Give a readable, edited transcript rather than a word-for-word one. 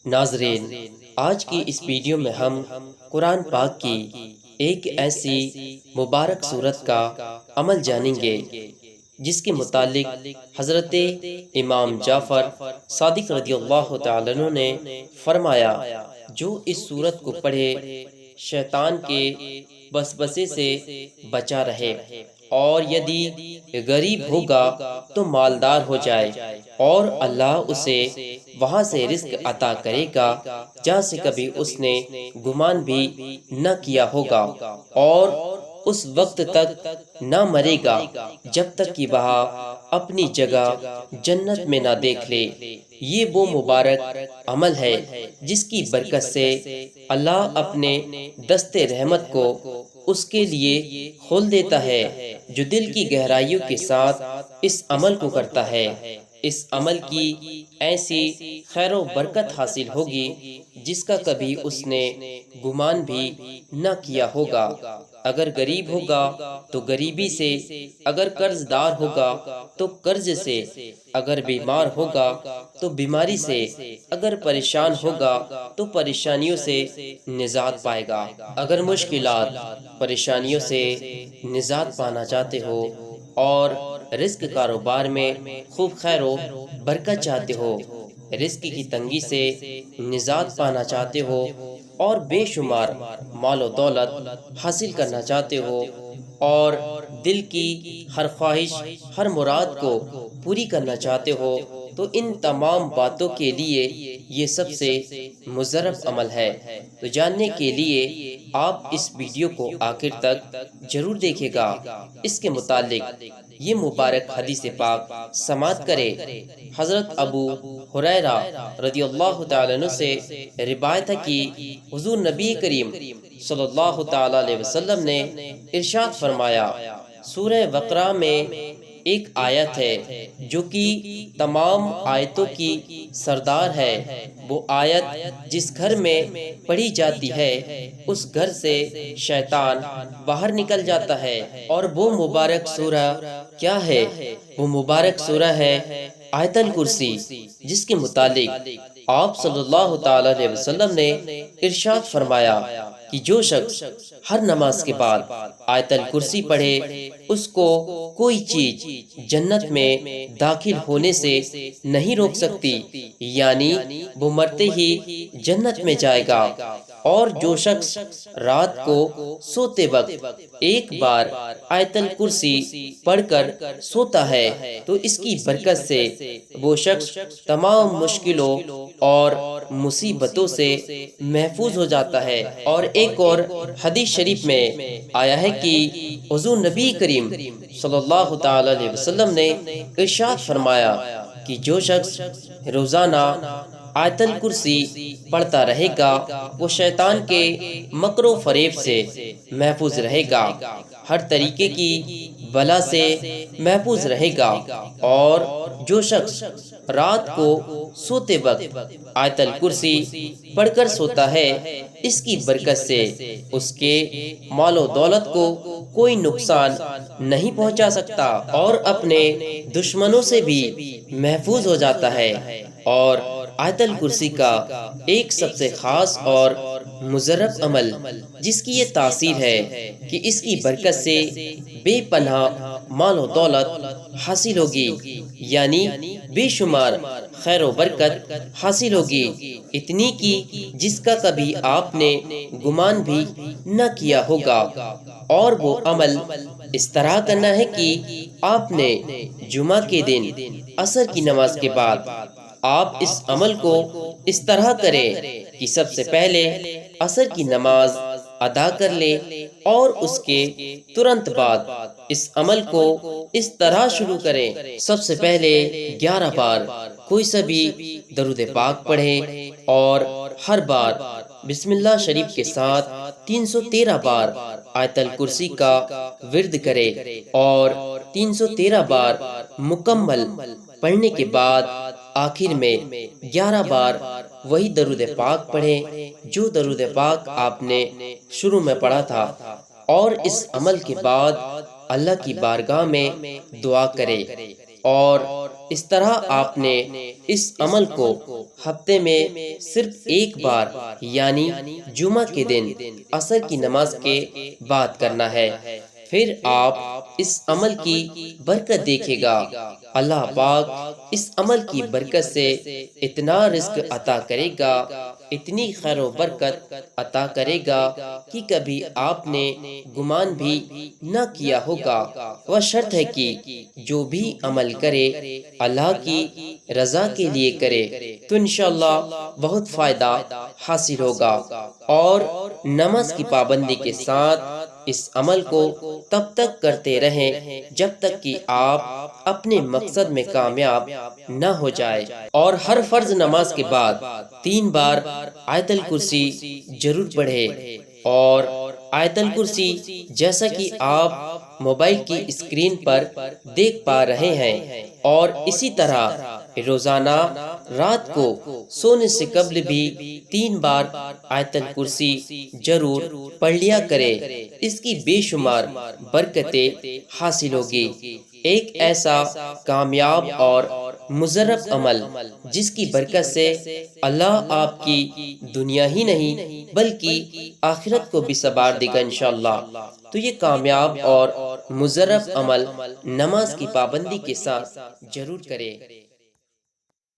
ناظرین، آج کی اس ویڈیو میں ہم قرآن پاک کی ایک ایسی مبارک صورت کا عمل جانیں گے جس کے متعلق حضرت امام جعفر صادق رضی اللہ تعالیٰ عنہ نے فرمایا، جو اس صورت کو پڑھے شیطان کے وسوسے سے بچا رہے، اور یدی غریب ہوگا تو مالدار ہو جائے، اور اللہ اسے وہاں سے رزق عطا کرے گا جہاں سے کبھی اس نے گمان بھی نہ کیا ہوگا، اور اس وقت تک نہ مرے گا جب تک کہ وہاں اپنی جگہ جنت میں نہ دیکھ لے۔ یہ وہ مبارک عمل ہے جس کی برکت سے اللہ اپنے دست رحمت کو اس کے لیے کھول دیتا ہے جو دل کی گہرائیوں کے ساتھ اس عمل کو کرتا ہے۔ اس عمل کی ایسی خیر و برکت حاصل ہوگی جس کا کبھی اس نے گمان بھی نہ کیا ہوگا۔ اگر غریب ہوگا تو غریبی سے، اگر قرض دار ہوگا تو قرض سے، اگر بیمار ہوگا تو بیماری سے، اگر پریشان ہوگا تو پریشانیوں سے نجات پائے گا۔ اگر مشکلات پریشانیوں سے نجات پانا چاہتے ہو اور رزق کاروبار میں خوب خیر و برکت چاہتے ہو، رزق کی تنگی سے نجات پانا چاہتے ہو، اور بے شمار مال و دولت حاصل کرنا چاہتے ہو، اور دل کی ہر خواہش، ہر مراد کو پوری کرنا چاہتے ہو، تو ان تمام باتوں کے لیے یہ سب سے مضرب عمل ہے۔ تو جاننے کے لیے آپ اس ویڈیو کو آخر تک ضرور دیکھے گا۔ اس کے متعلق یہ مبارک حدیث پاک سماعت کرے۔ حضرت ابو ہریرہ رضی اللہ تعالیٰ عنہ سے روایت ہے کہ حضور نبی کریم صلی اللہ تعالیٰ علیہ وسلم نے ارشاد فرمایا، سورہ بقرہ میں ایک آیت ہے جو کہ تمام آیتوں کی سردار ہے۔ وہ آیت جس گھر میں پڑھی جاتی ہے اس گھر سے شیطان باہر نکل جاتا ہے۔ اور وہ مبارک سورہ کیا ہے؟ وہ مبارک سورہ ہے آیت الکرسی، جس کے متعلق آپ صلی اللہ تعالی علیہ وسلم نے ارشاد فرمایا کہ جو شخص ہر نماز کے بعد آیت الکرسی پڑھے، اس کو کوئی چیز جنت میں داخل ہونے سے نہیں روک سکتی، یعنی وہ مرتے ہی جنت میں جائے گا۔ اور جو شخص رات کو سوتے وقت ایک بار آیت الکرسی پڑھ کر سوتا ہے تو اس کی برکت سے وہ شخص تمام مشکلوں اور مصیبتوں سے محفوظ ہو جاتا ہے۔ اور ایک اور حدیث شریف میں آیا ہے کہ حضور نبی کریم صلی اللہ تعالی علیہ وسلم نے ارشاد فرمایا کہ جو شخص روزانہ آیت الکرسی پڑھتا رہے گا وہ شیطان کے مکر و فریب سے محفوظ رہے گا، ہر طریقے کی بلا سے محفوظ رہے گا۔ اور جو شخص رات کو سوتے وقت آیت الکرسی پڑھ کر سوتا ہے، اس کی برکت سے اس کے مال و دولت کو کوئی نقصان نہیں پہنچا سکتا، اور اپنے دشمنوں سے بھی محفوظ ہو جاتا ہے۔ اور آیت الکرسی کا ایک سب سے خاص اور مضرب عمل جس کی یہ تاثیر ہے کہ اس کی برکت سے بے پناہ مال و دولت حاصل ہوگی، یعنی بے شمار خیر و برکت حاصل ہوگی، اتنی کی جس کا کبھی آپ نے گمان بھی نہ کیا ہوگا۔ اور وہ عمل اس طرح کرنا ہے کہ آپ نے جمعہ کے دن عصر کی نماز کے بعد آپ اس عمل کو اس طرح کریں کہ سب سے پہلے عصر کی نماز ادا کر لے، اور اس کے ترنت بعد اس عمل کو اس طرح شروع کریں۔ سب سے پہلے 11 بار کوئی سا بھی درود پاک پڑھیں، اور ہر بار بسم اللہ شریف کے ساتھ 313 بار آیت الکرسی کا ورد کرے، اور 313 بار مکمل پڑھنے کے بعد آخر میں 11 بار وہی درود پاک پڑھیں جو درود پاک آپ نے شروع میں پڑھا تھا، اور اس عمل کے بعد اللہ کی بارگاہ میں دعا کرے، اور اس طرح آپ نے اس عمل کو ہفتے میں صرف ایک بار یعنی جمعہ کے دن عصر کی نماز کے بعد کرنا ہے۔ پھر آپ اس عمل کی برکت دیکھے گا۔ اللہ پاک اس عمل کی برکت سے اتنا رزق عطا کرے گا، اتنی خیر و برکت عطا کرے گا کہ کبھی آپ نے گمان بھی نہ کیا ہوگا۔ وہ شرط ہے کہ جو بھی عمل کرے اللہ کی رضا کے لیے کرے تو انشاءاللہ بہت فائدہ حاصل ہوگا۔ اور نماز کی پابندی کے ساتھ اس عمل کو تب تک کرتے رہیں جب تک کہ آپ اپنے مقصد میں کامیاب نہ ہو جائے۔ اور ہر فرض نماز کے بعد 3 بار آیت الکرسی ضرور پڑھے۔ اور آیت الکرسی جیسا کہ آپ موبائل کی اسکرین پر دیکھ پا رہے ہیں، اور اسی طرح روزانہ رات کو سونے سے قبل بھی 3 بار آیت الکرسی ضرور پڑھ لیا کرے۔ اس کی بے شمار برکتیں حاصل ہوگی۔ ایک ایسا کامیاب اور مضرب عمل جس کی برکت سے اللہ آپ کی دنیا ہی نہیں بلکہ آخرت کو بھی سنوار دے گا انشاءاللہ۔ تو یہ کامیاب اور مضرب عمل نماز کی پابندی کے ساتھ ضرور کرے۔